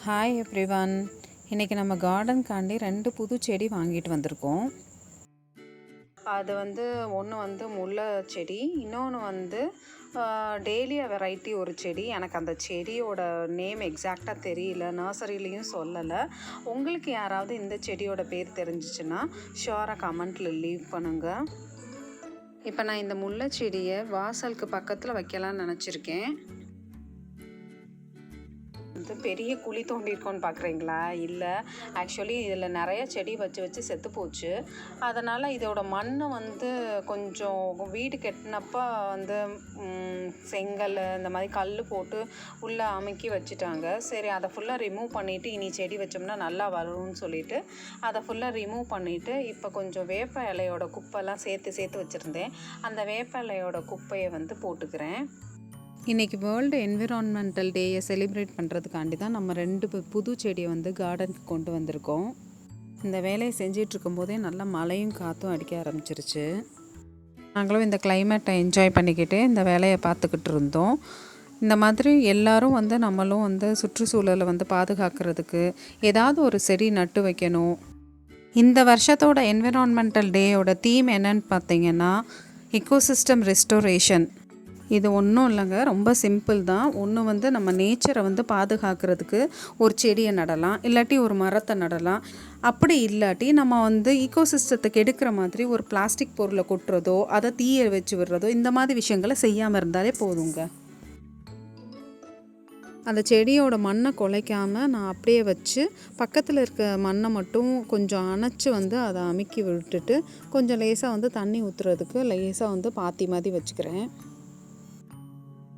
Hi everyone. இன்றைக்கி நம்ம கார்டனுக்காண்டி 2 புது செடி வாங்கிட்டு வந்திருக்கோம். அது ஒன்று முல்லை செடி, இன்னொன்று டேலியா வெரைட்டி ஒரு செடி. எனக்கு அந்த செடியோட நேம் எக்ஸாக்டாக தெரியல, நர்சரிலையும் சொல்லலை. உங்களுக்கு யாராவது இந்த செடியோட பேர் தெரிஞ்சிச்சுன்னா ஷுவராக கமெண்ட்டில் லீவ் பண்ணுங்கள். இப்போ நான் இந்த முல்லை செடியை வாசலுக்கு பக்கத்தில் வைக்கலான்னு நினச்சிருக்கேன். பெரிய குழி தோண்டியிருக்கோன்னு பார்க்குறீங்களா? இல்லை, ஆக்சுவலி இதில் நிறைய செடி வச்சு செத்து போச்சு. அதனால் இதோட மண்ணை கொஞ்சம் வீடு கட்டினப்போ செங்கல் இந்த மாதிரி கல் போட்டு உள்ளே அமுக்கி வச்சுட்டாங்க. சரி, அதை ஃபுல்லாக ரிமூவ் பண்ணிவிட்டு இனி செடி வச்சோம்னா நல்லா வரும்னு சொல்லிவிட்டு அதை ஃபுல்லாக ரிமூவ் பண்ணிவிட்டு இப்போ கொஞ்சம் வேப்ப இலையோட குப்பைலாம் சேர்த்து வச்சுருந்தேன். அந்த வேப்ப இலையோட குப்பையை போட்டுக்கிறேன். இன்றைக்கி வேர்ல்டு என்விரான்மெண்டல் டேயை செலிப்ரேட் பண்ணுறதுக்காண்டி தான் நம்ம 2 புது செடியை கார்டனுக்கு கொண்டு வந்திருக்கோம். இந்த வேலையை செஞ்சிட்ருக்கும்போதே நல்லா மழையும் காற்றும் அடிக்க ஆரம்பிச்சிருச்சு. நாங்களும் இந்த கிளைமேட்டை என்ஜாய் பண்ணிக்கிட்டு இந்த வேலையை பார்த்துக்கிட்டு இருந்தோம். இந்த மாதிரி எல்லோரும் நம்மளும் சுற்றுச்சூழலை பாதுகாக்கிறதுக்கு ஏதாவது ஒரு செடி நட்டு வைக்கணும். இந்த வருஷத்தோட என்விரான்மெண்டல் டேயோட தீம் என்னன்னு பார்த்தீங்கன்னா எக்கோசிஸ்டம் ரெஸ்டோரேஷன். இது ஒன்றும் இல்லைங்க, ரொம்ப சிம்பிள் தான். ஒன்று நம்ம நேச்சரை பாதுகாக்கிறதுக்கு ஒரு செடியை நடலாம், இல்லாட்டி ஒரு மரத்தை நடலாம். அப்படி இல்லாட்டி நம்ம ஈகோசிஸ்டத்தை கெடுக்கிற மாதிரி ஒரு பிளாஸ்டிக் பொருளை கொட்டுறதோ, அதை தீயை வச்சு விடுறதோ, இந்த மாதிரி விஷயங்களை செய்யாமல் இருந்தாலே போதுங்க. அந்த செடியோட மண்ணை குலைக்காமல் நான் அப்படியே வச்சு பக்கத்தில் இருக்க மண்ணை மட்டும் கொஞ்சம் அணைச்சி அதை அமுக்கி விட்டுட்டு கொஞ்சம் லேசாக தண்ணி ஊற்றுறதுக்கு லேசாக பாத்தி மாதிரி வச்சுக்கிறேன்.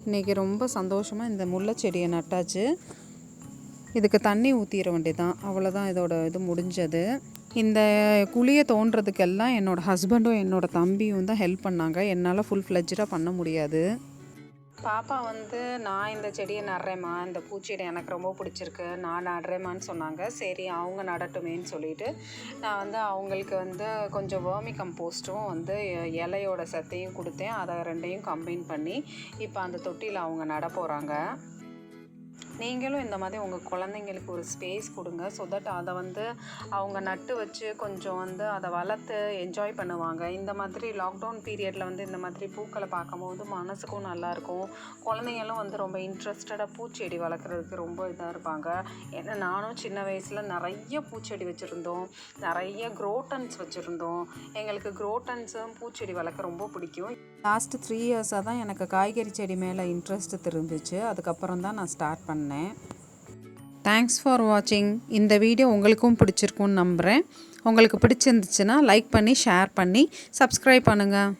இன்றைக்கி ரொம்ப சந்தோஷமாக இந்த முல்லை செடியை நட்டாச்சு. இதுக்கு தண்ணி ஊற்றிட வேண்டியதான், அவ்வளோதான். இது முடிஞ்சது. இந்த குழியை தோண்டுறதுக்கெல்லாம் என்னோடய ஹஸ்பண்டும் என்னோடய தம்பியும் தான் ஹெல்ப் பண்ணாங்க. என்னால் ஃபுல் ஃப்ளெட்ஜாக பண்ண முடியாது. பாப்பா நான் இந்த செடியை நடுறேம்மா, இந்த பூச்செடி எனக்கு ரொம்ப பிடிச்சிருக்கு, நான் நடுறேம்மான்னு சொன்னாங்க. சரி, அவங்க நடட்டுமேன்னு சொல்லிவிட்டு நான் அவங்களுக்கு கொஞ்சம் வேர்மி கம்போஸ்ட்டும் இலையோட சத்தையும் கொடுத்தேன். அதை 2ஐயும் கம்பைன் பண்ணி இப்போ அந்த தொட்டியில் அவங்க நட போகிறாங்க. நீங்களும் இந்த மாதிரி உங்கள் குழந்தைங்களுக்கு ஒரு ஸ்பேஸ் கொடுங்க. ஸோ தட் அதை அவங்க நட்டு வச்சு கொஞ்சம் அதை வளர்த்து என்ஜாய் பண்ணுவாங்க. இந்த மாதிரி லாக்டவுன் பீரியடில் இந்த மாதிரி பூக்களை பார்க்கும்போது மனசுக்கும் நல்லாயிருக்கும். குழந்தைங்களும் ரொம்ப இன்ட்ரெஸ்டடாக பூச்செடி வளர்க்குறதுக்கு ரொம்ப இதாக இருப்பாங்க. ஏன்னா நானும் சின்ன வயசில் நிறைய பூச்செடி வச்சுருந்தோம், நிறைய குரோட்டன்ஸ் வச்சுருந்தோம். எங்களுக்கு குரோட்டன்ஸும் பூச்செடி வளர்க்க ரொம்ப பிடிக்கும். லாஸ்ட் 3 இயர்ஸாக தான் எனக்கு காய்கறி செடி மேலே இன்ட்ரெஸ்ட் திரும்பிச்சு. அதுக்கப்புறம் தான் நான் ஸ்டார்ட் பண்ணேன். தேங்க்ஸ் ஃபார் வாட்சிங். இந்த வீடியோ உங்களுக்கும் பிடிச்சிருக்குன்னு நம்புகிறேன். உங்களுக்கு பிடிச்சிருந்துச்சுன்னா லைக் பண்ணி, ஷேர் பண்ணி, சப்ஸ்கிரைப் பண்ணுங்கள்.